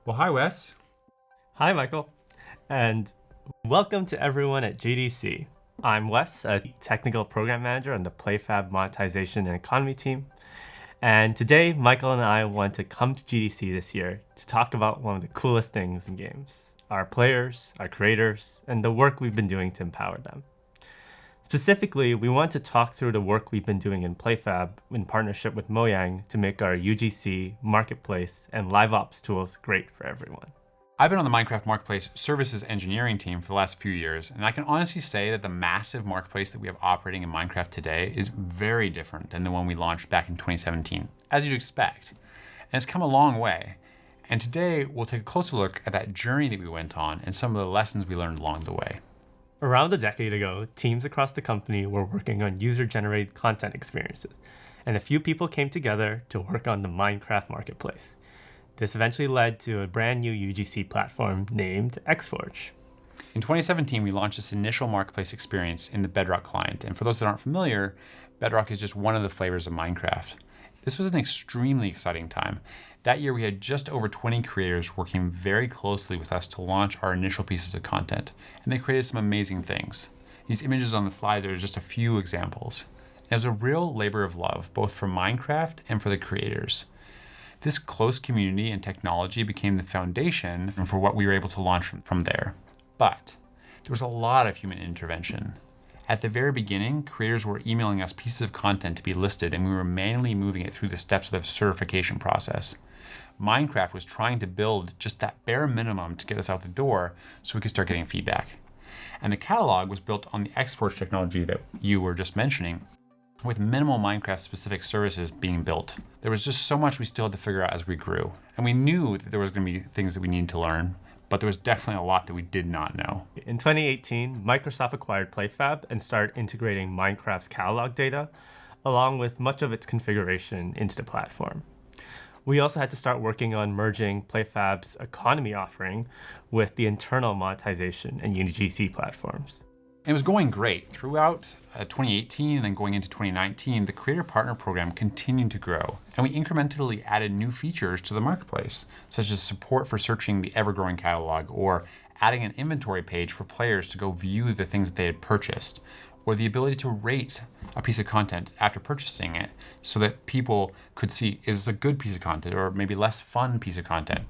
Well, hi, Wes. Hi, Michael, and welcome to everyone at GDC. I'm Wes, a technical program manager on the PlayFab monetization and economy team. And today, Michael and I want to come to GDC this year to talk about one of the coolest things in games, our players, our creators, and the work we've been doing to empower them. Specifically, we want to talk through the work we've been doing in PlayFab in partnership with Mojang to make our UGC, Marketplace, and LiveOps tools great for everyone. I've been on the Minecraft Marketplace services engineering team for the last few years, and I can honestly say that the massive marketplace that we have operating in Minecraft today is very different than the one we launched back in 2017, as you'd expect. And it's come a long way. And today, we'll take a closer look at that journey that we went on and some of the lessons we learned along the way. Around a decade ago, teams across the company were working on user-generated content experiences, and a few people came together to work on the Minecraft Marketplace. This eventually led to a brand new UGC platform named Xforge. In 2017, we launched this initial marketplace experience in the Bedrock client, and for those that aren't familiar, Bedrock is just one of the flavors of Minecraft. This was an extremely exciting time. That year, we had just over 20 creators working very closely with us to launch our initial pieces of content, and they created some amazing things. These images on the slides are just a few examples. And it was a real labor of love, both for Minecraft and for the creators. This close community and technology became the foundation for what we were able to launch from there. But there was a lot of human intervention. At the very beginning, creators were emailing us pieces of content to be listed, and we were manually moving it through the steps of the certification process. Minecraft was trying to build just that bare minimum to get us out the door so we could start getting feedback. And the catalog was built on the Xforge technology that you were just mentioning, with minimal Minecraft-specific services being built. There was just so much we still had to figure out as we grew. And we knew that there was going to be things that we needed to learn, but there was definitely a lot that we did not know. In 2018, Microsoft acquired PlayFab and started integrating Minecraft's catalog data, along with much of its configuration into the platform. We also had to start working on merging PlayFab's economy offering with the internal monetization and UGC platforms. It was going great. Throughout 2018 and then going into 2019, the Creator Partner Program continued to grow, and we incrementally added new features to the marketplace, such as support for searching the ever-growing catalog, or adding an inventory page for players to go view the things that they had purchased, or the ability to rate a piece of content after purchasing it so that people could see, is this a good piece of content or maybe less fun piece of content?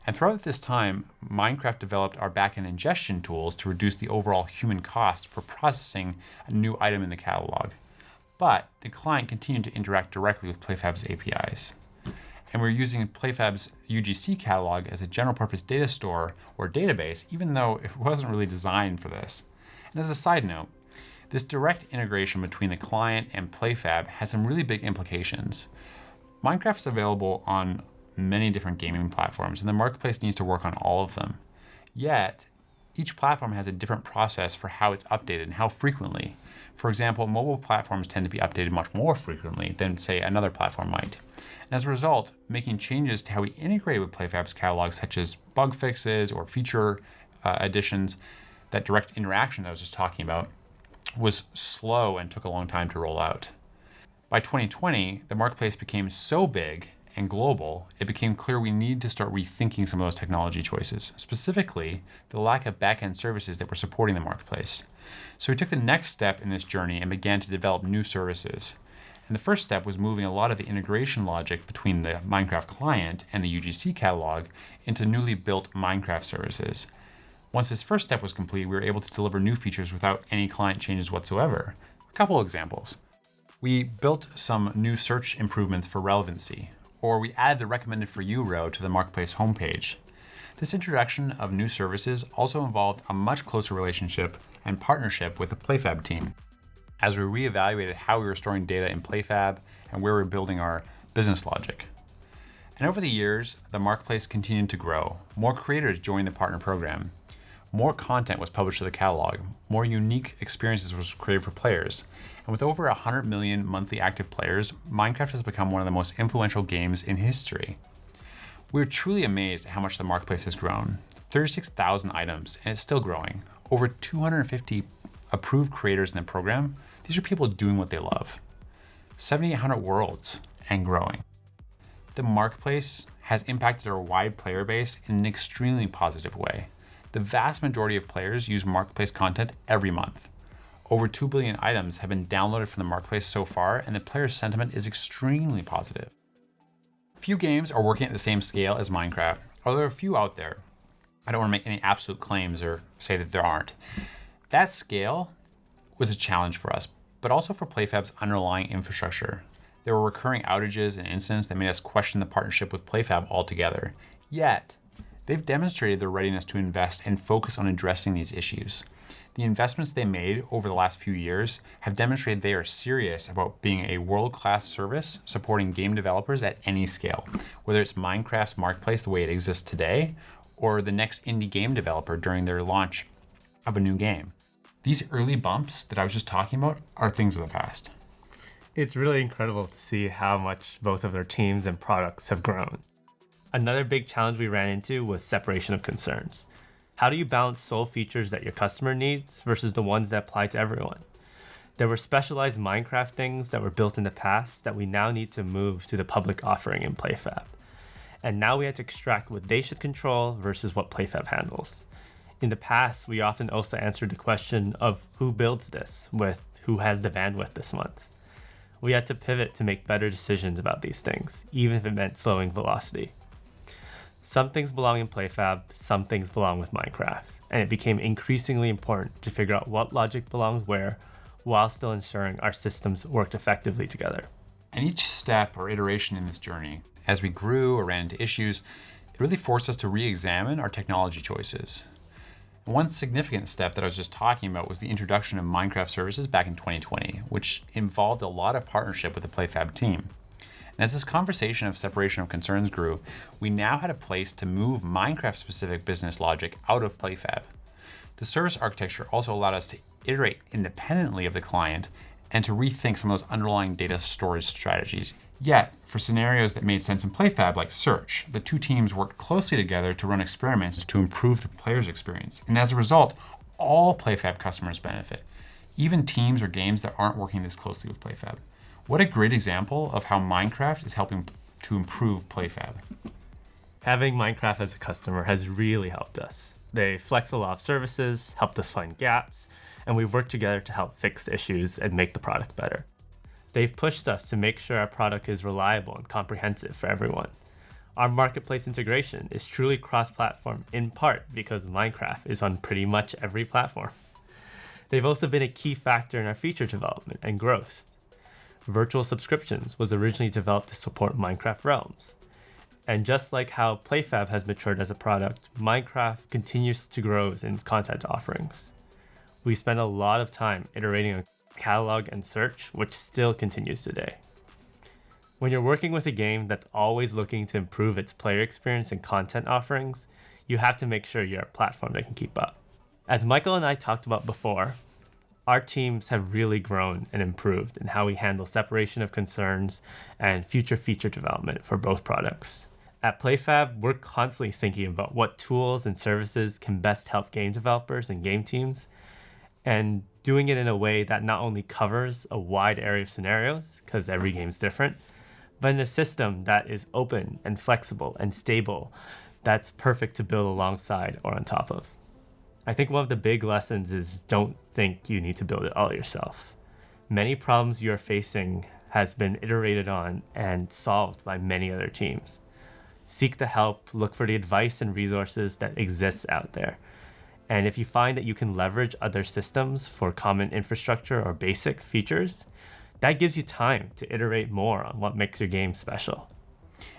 And throughout this time, Minecraft developed our backend ingestion tools to reduce the overall human cost for processing a new item in the catalog. But the client continued to interact directly with PlayFab's APIs. And we're using PlayFab's UGC catalog as a general purpose data store or database, even though it wasn't really designed for this. And as a side note, this direct integration between the client and PlayFab has some really big implications. Minecraft is available on many different gaming platforms, and the marketplace needs to work on all of them. Yet, each platform has a different process for how it's updated and how frequently. For example, mobile platforms tend to be updated much more frequently than, say, another platform might. And as a result, making changes to how we integrate with PlayFab's catalog, such as bug fixes or feature additions, that direct interaction that I was just talking about, was slow and took a long time to roll out. By 2020, the marketplace became so big and global, it became clear we needed to start rethinking some of those technology choices, specifically the lack of backend services that were supporting the marketplace. So we took the next step in this journey and began to develop new services. And the first step was moving a lot of the integration logic between the Minecraft client and the UGC catalog into newly built Minecraft services. Once this first step was complete, we were able to deliver new features without any client changes whatsoever. A couple examples. We built some new search improvements for relevancy, or we added the recommended for you row to the marketplace homepage. This introduction of new services also involved a much closer relationship and partnership with the PlayFab team, as we reevaluated how we were storing data in PlayFab and where we were building our business logic. And over the years, the marketplace continued to grow. More creators joined the partner program. More content was published to the catalog. More unique experiences was created for players. And with over 100 million monthly active players, Minecraft has become one of the most influential games in history. We're truly amazed at how much the marketplace has grown. 36,000 items, and it's still growing. Over 250 approved creators in the program. These are people doing what they love. 7,800 worlds and growing. The marketplace has impacted our wide player base in an extremely positive way. The vast majority of players use Marketplace content every month. Over 2 billion items have been downloaded from the Marketplace so far, and the player sentiment is extremely positive. Few games are working at the same scale as Minecraft, although there are a few out there. I don't want to make any absolute claims or say that there aren't. That scale was a challenge for us, but also for PlayFab's underlying infrastructure. There were recurring outages and incidents that made us question the partnership with PlayFab altogether. Yet, they've demonstrated their readiness to invest and focus on addressing these issues. The investments they made over the last few years have demonstrated they are serious about being a world-class service supporting game developers at any scale, whether it's Minecraft's Marketplace the way it exists today, or the next indie game developer during their launch of a new game. These early bumps that I was just talking about are things of the past. It's really incredible to see how much both of their teams and products have grown. Another big challenge we ran into was separation of concerns. How do you balance sole features that your customer needs versus the ones that apply to everyone? There were specialized Minecraft things that were built in the past that we now need to move to the public offering in PlayFab. And now we had to extract what they should control versus what PlayFab handles. In the past, we often also answered the question of who builds this with who has the bandwidth this month. We had to pivot to make better decisions about these things, even if it meant slowing velocity. Some things belong in PlayFab, some things belong with Minecraft, and it became increasingly important to figure out what logic belongs where, while still ensuring our systems worked effectively together. And each step or iteration in this journey, as we grew or ran into issues, it really forced us to re-examine our technology choices. One significant step that I was just talking about was the introduction of Minecraft services back in 2020, which involved a lot of partnership with the PlayFab team. And as this conversation of separation of concerns grew, we now had a place to move Minecraft-specific business logic out of PlayFab. The service architecture also allowed us to iterate independently of the client and to rethink some of those underlying data storage strategies. Yet, for scenarios that made sense in PlayFab, like search, the two teams worked closely together to run experiments to improve the player's experience. And as a result, all PlayFab customers benefit, even teams or games that aren't working this closely with PlayFab. What a great example of how Minecraft is helping to improve PlayFab. Having Minecraft as a customer has really helped us. They flex a lot of services, helped us find gaps, and we've worked together to help fix issues and make the product better. They've pushed us to make sure our product is reliable and comprehensive for everyone. Our marketplace integration is truly cross-platform in part because Minecraft is on pretty much every platform. They've also been a key factor in our feature development and growth. Virtual subscriptions was originally developed to support Minecraft Realms. And just like how PlayFab has matured as a product, Minecraft continues to grow in its content offerings. We spend a lot of time iterating on catalog and search, which still continues today. When you're working with a game that's always looking to improve its player experience and content offerings, you have to make sure you're a platform that can keep up. As Michael and I talked about before, our teams have really grown and improved in how we handle separation of concerns and future feature development for both products. At PlayFab, we're constantly thinking about what tools and services can best help game developers and game teams, and doing it in a way that not only covers a wide area of scenarios, because every game's different, but in a system that is open and flexible and stable, that's perfect to build alongside or on top of. I think one of the big lessons is don't think you need to build it all yourself. Many problems you're facing has been iterated on and solved by many other teams. Seek the help, look for the advice and resources that exists out there. And if you find that you can leverage other systems for common infrastructure or basic features, that gives you time to iterate more on what makes your game special.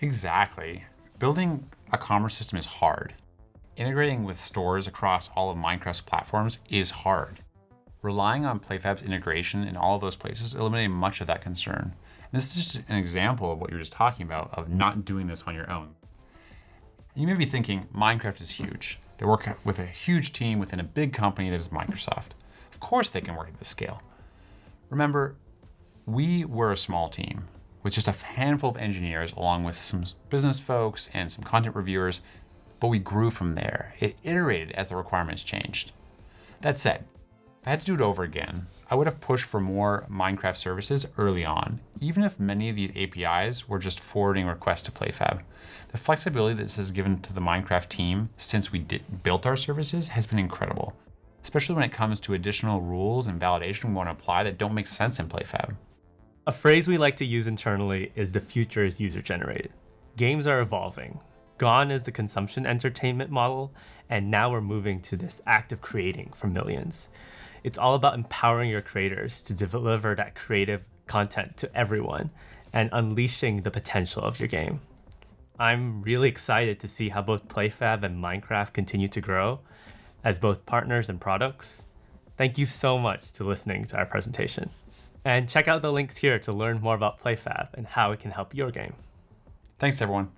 Exactly. Building a commerce system is hard. Integrating with stores across all of Minecraft's platforms is hard. Relying on PlayFab's integration in all of those places eliminated much of that concern. And this is just an example of what you're just talking about, of not doing this on your own. You may be thinking, Minecraft is huge. They work with a huge team within a big company that is Microsoft. Of course they can work at this scale. Remember, we were a small team with just a handful of engineers along with some business folks and some content reviewers, but we grew from there. It iterated as the requirements changed. That said, If I had to do it over again, I would have pushed for more Minecraft services early on, even if many of these APIs were just forwarding requests to PlayFab. The flexibility that this has given to the Minecraft team since we built our services has been incredible, especially when it comes to additional rules and validation we want to apply that don't make sense in PlayFab. A phrase we like to use internally is the future is user-generated. Games are evolving. Gone is the consumption entertainment model, and now we're moving to this act of creating for millions. It's all about empowering your creators to deliver that creative content to everyone and unleashing the potential of your game. I'm really excited to see how both PlayFab and Minecraft continue to grow as both partners and products. Thank you so much for listening to our presentation. And check out the links here to learn more about PlayFab and how it can help your game. Thanks, everyone.